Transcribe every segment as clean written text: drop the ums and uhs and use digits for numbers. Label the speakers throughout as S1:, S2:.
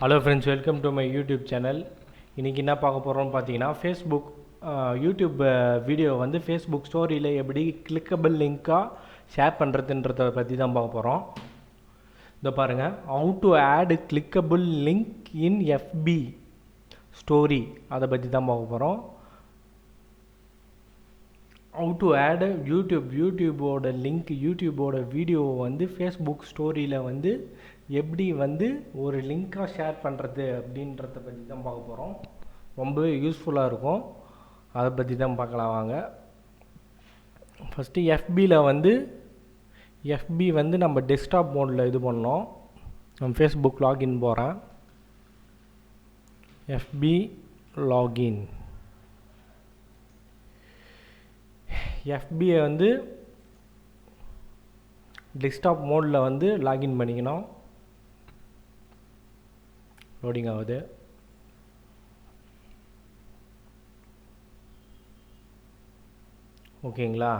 S1: Hello friends, welcome to my YouTube channel. இன்னைக்கு என்ன பார்க்க போறோம்னு பார்த்தீங்கன்னா Facebook YouTube வீடியோ வந்து Facebook ஸ்டோரியில் எப்படி clickable லிங்காக ஷேர் பண்ணுறதுன்றத பற்றி தான் பார்க்க போகிறோம். இதை பாருங்கள், how to add clickable link in FB story அதை பற்றி தான் பார்க்க போகிறோம். how to add யூடியூபோட லிங்க், யூடியூபோட வீடியோவை வந்து ஃபேஸ்புக் ஸ்டோரியில் வந்து எப்படி வந்து ஒரு லிங்காக ஷேர் பண்ணுறது அப்படின்றத பற்றி தான் பார்க்க போகிறோம். ரொம்ப யூஸ்ஃபுல்லாக இருக்கும், அதை பற்றி தான் பார்க்கலாம் வாங்க. ஃபஸ்ட்டு எஃபி வந்து நம்ம டெஸ்க்டாப் மோடில் இது பண்ணோம். நம்ம ஃபேஸ்புக் லாகின் போகிறேன். எஃபி லாகின், எஃபியை வந்து டெஸ்க்டாப் மோடில் வந்து லாகின் பண்ணிக்கணும். லோடிங் ஆகுது. ஓகேங்களா?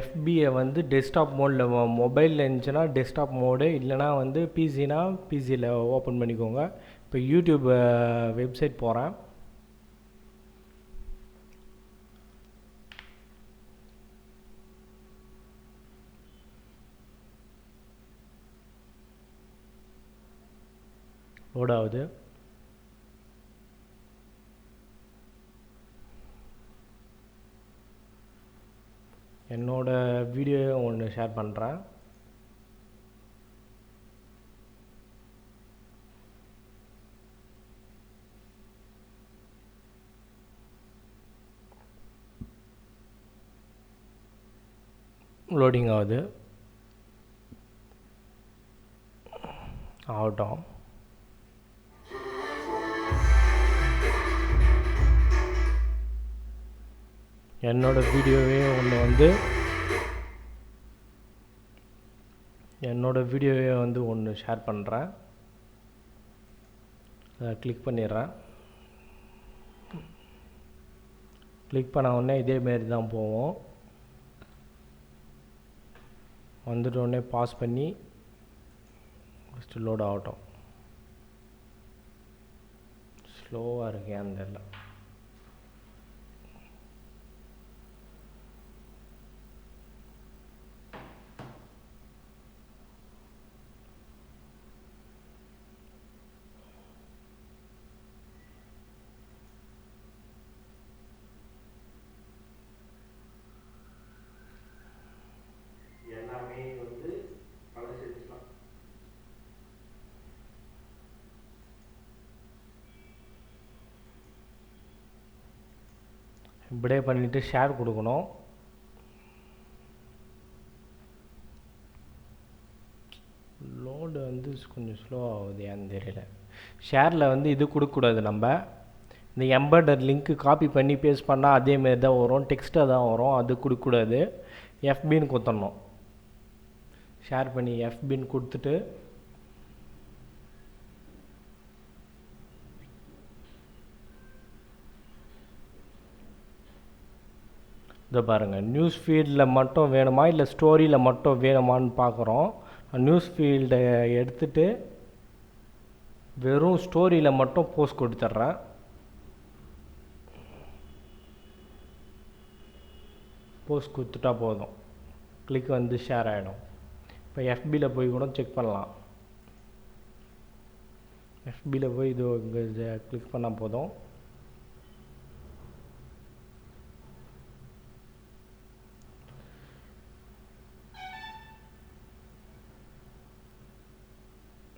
S1: எஃபியை வந்து டெஸ்க்டாப் மோடில், மொபைலில் இருந்துச்சுன்னா டெஸ்க்டாப் மோடு, இல்லைனா வந்து பிசினா பிசியில் ஓப்பன் பண்ணிக்கோங்க. இப்போ யூடியூப் வெப்சைட் போகிறேன். லோட் ஆகுது. என்னோட வீடியோ ஒன்று ஷேர் பண்ணுறேன். லோடிங் ஆகுது. ஆகட்டும். என்னோடய வீடியோவே ஒன்று ஷேர் பண்ணுறேன். அதை கிளிக் பண்ணிடுறேன். கிளிக் பண்ண உடனே இதேமாரி தான் போவோம். வந்துட்ட உடனே பாஸ் பண்ணி ஃபஸ்ட்டு லோட் ஆகட்டும். ஸ்லோவாக இருக்கேன் அந்த இல்லை. எல்லாமே வந்து பல செஞ்சுக்கலாம். இப்படியே பண்ணிவிட்டு ஷேர் கொடுக்கணும். லோடு வந்து கொஞ்சம் ஸ்லோ ஆகுது, ஏன்னு தெரியல. ஷேரில் வந்து இது கொடுக்கக்கூடாது. நம்ம இந்த எம்பர்டர் லிங்க்கு காப்பி பண்ணி பேஸ்ட் பண்ணால் அதேமாரி தான் வரும், டெக்ஸ்ட்டாக தான் வரும். அது கொடுக்கக்கூடாது. எஃபின்னு கொடுத்துடணும். ஷேர் பண்ணி எஃபின்னு கொடுத்துட்டு இதை பாருங்கள், நியூஸ் ஃபீல்டில் மட்டும் வேணுமா இல்லை ஸ்டோரியில் மட்டும் வேணுமான்னு பார்க்குறோம். நியூஸ் ஃபீல்டை எடுத்துகிட்டு வெறும் ஸ்டோரியில் மட்டும் போஸ்ட் கொடுத்துட்றேன். போஸ்ட் கொடுத்துட்டா போதும், கிளிக் வந்து ஷேர் ஆகிடும். இப்போ எஃபியில் போய் கூட செக் பண்ணலாம். எஃபியில் போய் இது இங்கே கிளிக் பண்ணால் போதும்.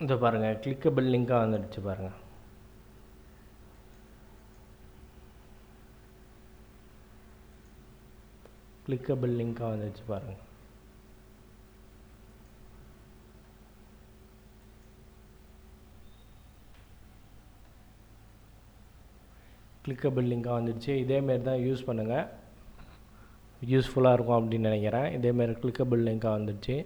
S1: இதை பாருங்கள், கிளிக்கபிள் லிங்காக வந்துடுச்சு பாருங்கள். கிளிக்கபிள் லிங்காக வந்துடுச்சு பாருங்கள். கிளிக்கபிள் லிங்காக வந்துடுச்சு. இதேமாரி தான் யூஸ் பண்ணுங்கள், யூஸ்ஃபுல்லாக இருக்கும் அப்படின்னு நினைக்கிறேன். இதேமாரி கிளிக்கபிள் லிங்காக வந்துடுச்சு.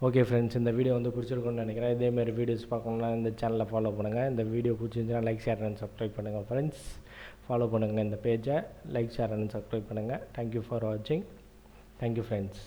S1: ஓகே ஃப்ரெண்ட்ஸ், இந்த வீடியோ வந்து பிடிச்சிருக்குன்னு நினைக்கிறேன். இதேமாரி வீடியோஸ் பார்க்கணுன்னா இந்த சேனலை ஃபாலோ பண்ணுங்கள். இந்த வீடியோ பிடிச்சிருந்துச்சுன்னா லைக், ஷேர் அண்ட் சப்ஸ்கிரைப் பண்ணுங்கள் ஃப்ரெண்ட்ஸ். ஃபாலோ பண்ணுங்கள் இந்த பேஜை, லைக், ஷேர் அண்ட் சப்ஸ்கிரைப் பண்ணுங்கள். தேங்க்யூ ஃபார் வாட்சிங். Thank you friends.